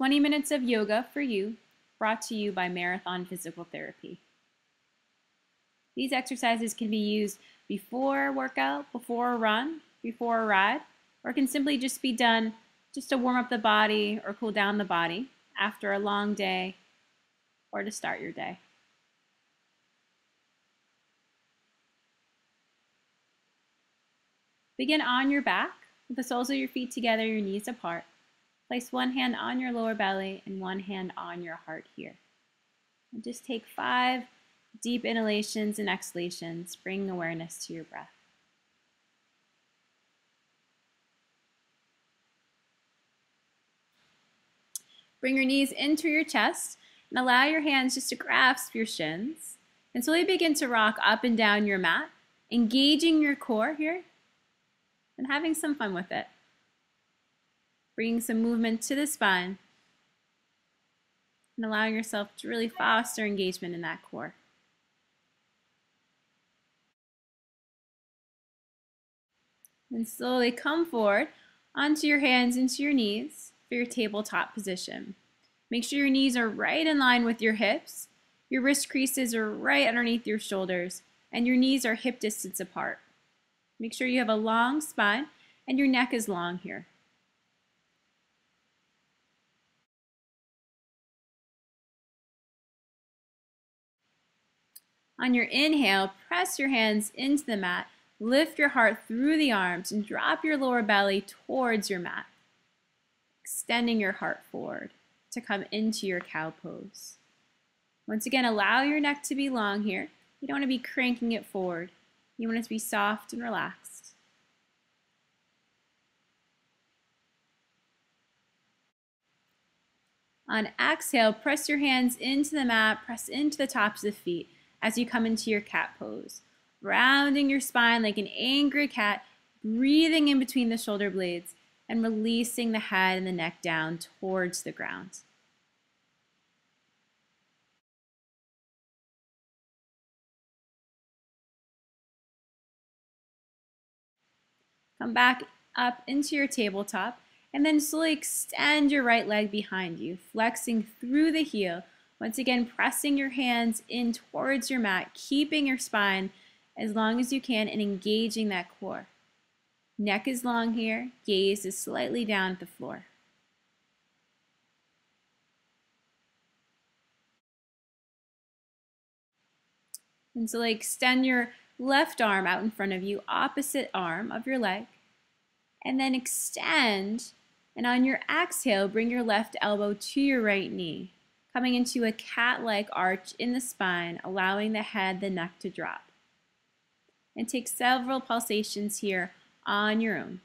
20 minutes of yoga for you, brought to you by Marathon Physical Therapy. These exercises can be used before a workout, before a run, before a ride, or can simply just be done just to warm up the body or cool down the body after a long day or to start your day. Begin on your back with the soles of your feet together, your knees apart. Place one hand on your lower belly and one hand on your heart here. And just take 5 deep inhalations and exhalations, bringing awareness to your breath. Bring your knees into your chest and allow your hands just to grasp your shins. And slowly begin to rock up and down your mat, engaging your core here and having some fun with it. Bringing some movement to the spine and allowing yourself to really foster engagement in that core. And slowly come forward onto your hands into your knees for your tabletop position. Make sure your knees are right in line with your hips. Your wrist creases are right underneath your shoulders, and your knees are hip distance apart. Make sure you have a long spine and your neck is long here. On your inhale, press your hands into the mat, lift your heart through the arms, and drop your lower belly towards your mat, extending your heart forward to come into your cow pose. Once again, allow your neck to be long here. You don't want to be cranking it forward. You want it to be soft and relaxed. On exhale, press your hands into the mat, press into the tops of the feet as you come into your cat pose. Rounding your spine like an angry cat, breathing in between the shoulder blades and releasing the head and the neck down towards the ground. Come back up into your tabletop and then slowly extend your right leg behind you, flexing through the heel. Once again, pressing your hands in towards your mat, keeping your spine as long as you can and engaging that core. Neck is long here, gaze is slightly down at the floor. And so extend your left arm out in front of you, opposite arm of your leg. And then extend, and on your exhale, bring your left elbow to your right knee, coming into a cat-like arch in the spine, allowing the head, the neck to drop. And take several pulsations here on your own.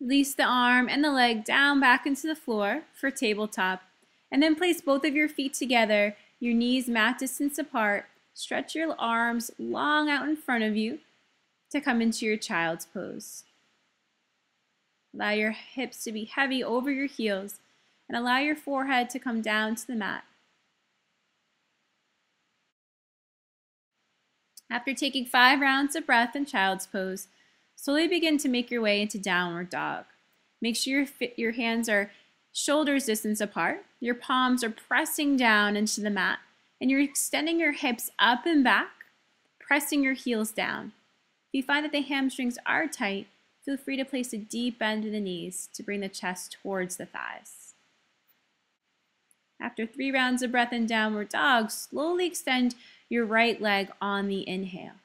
Release the arm and the leg down back into the floor for tabletop, and then place both of your feet together, your knees mat distance apart. Stretch your arms long out in front of you to come into your child's pose. Allow your hips to be heavy over your heels and allow your forehead to come down to the mat. After taking 5 rounds of breath in child's pose, slowly begin to make your way into downward dog. Make sure your hands are shoulders distance apart. Your palms are pressing down into the mat. And you're extending your hips up and back, pressing your heels down. If you find that the hamstrings are tight, feel free to place a deep bend in the knees to bring the chest towards the thighs. After 3 rounds of breath in downward dog, slowly extend your right leg on the inhale.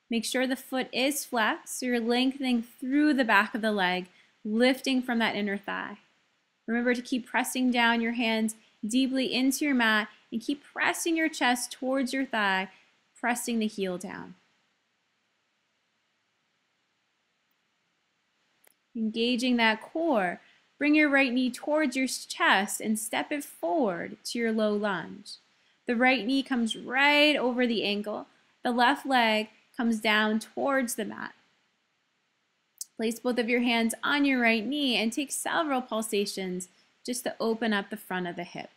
Make sure the foot is flexed, so you're lengthening through the back of the leg, lifting from that inner thigh. Remember to keep pressing down your hands deeply into your mat and keep pressing your chest towards your thigh, pressing the heel down. Engaging that core, bring your right knee towards your chest and step it forward to your low lunge. The right knee comes right over the ankle. The left leg comes down towards the mat. Place both of your hands on your right knee and take several pulsations just to open up the front of the hip.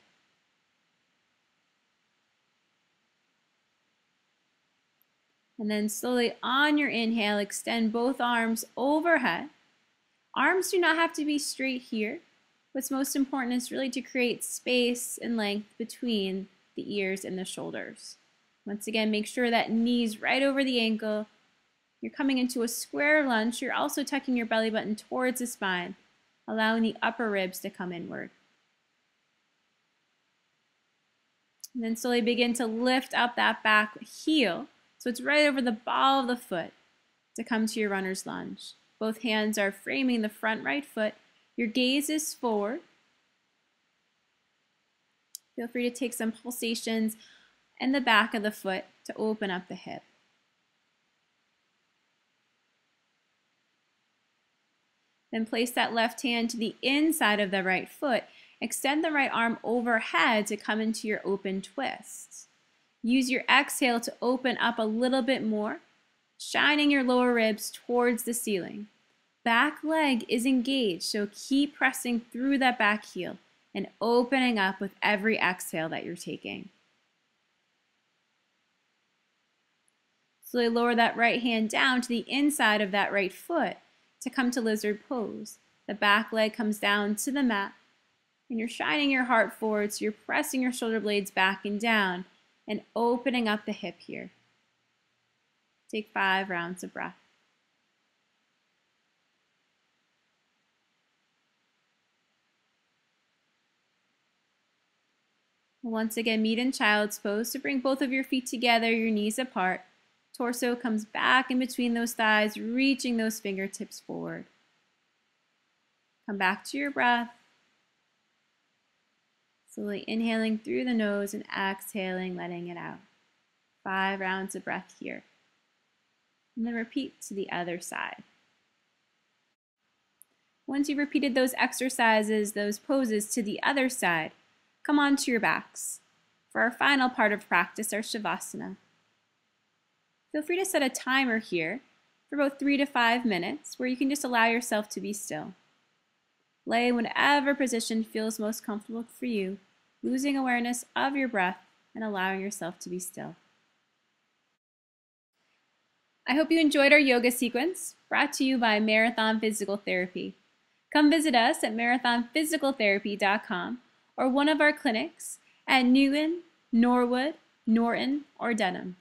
And then slowly on your inhale, extend both arms overhead. Arms do not have to be straight here. What's most important is really to create space and length between the ears and the shoulders. Once again, make sure that knee's right over the ankle. You're coming into a square lunge. You're also tucking your belly button towards the spine, allowing the upper ribs to come inward. And then slowly begin to lift up that back heel, so it's right over the ball of the foot, to come to your runner's lunge. Both hands are framing the front right foot. Your gaze is forward. Feel free to take some pulsations in the back of the foot to open up the hip. Then place that left hand to the inside of the right foot. Extend the right arm overhead to come into your open twist. Use your exhale to open up a little bit more, shining your lower ribs towards the ceiling. Back leg is engaged, so keep pressing through that back heel and opening up with every exhale that you're taking. Slowly lower that right hand down to the inside of that right foot to come to lizard pose. The back leg comes down to the mat, and you're shining your heart forward, so you're pressing your shoulder blades back and down and opening up the hip here. Take 5 rounds of breath. Once again, meet in child's pose. So bring both of your feet together, your knees apart. Torso comes back in between those thighs, reaching those fingertips forward. Come back to your breath. Slowly inhaling through the nose and exhaling, letting it out. 5 rounds of breath here. And then repeat to the other side. Once you've repeated those exercises, those poses to the other side, come onto your backs for our final part of practice, our Shavasana. Feel free to set a timer here for about 3 to 5 minutes where you can just allow yourself to be still. Lay in whatever position feels most comfortable for you, losing awareness of your breath and allowing yourself to be still. I hope you enjoyed our yoga sequence brought to you by Marathon Physical Therapy. Come visit us at marathonphysicaltherapy.com or one of our clinics at Newton, Norwood, Norton, or Denham.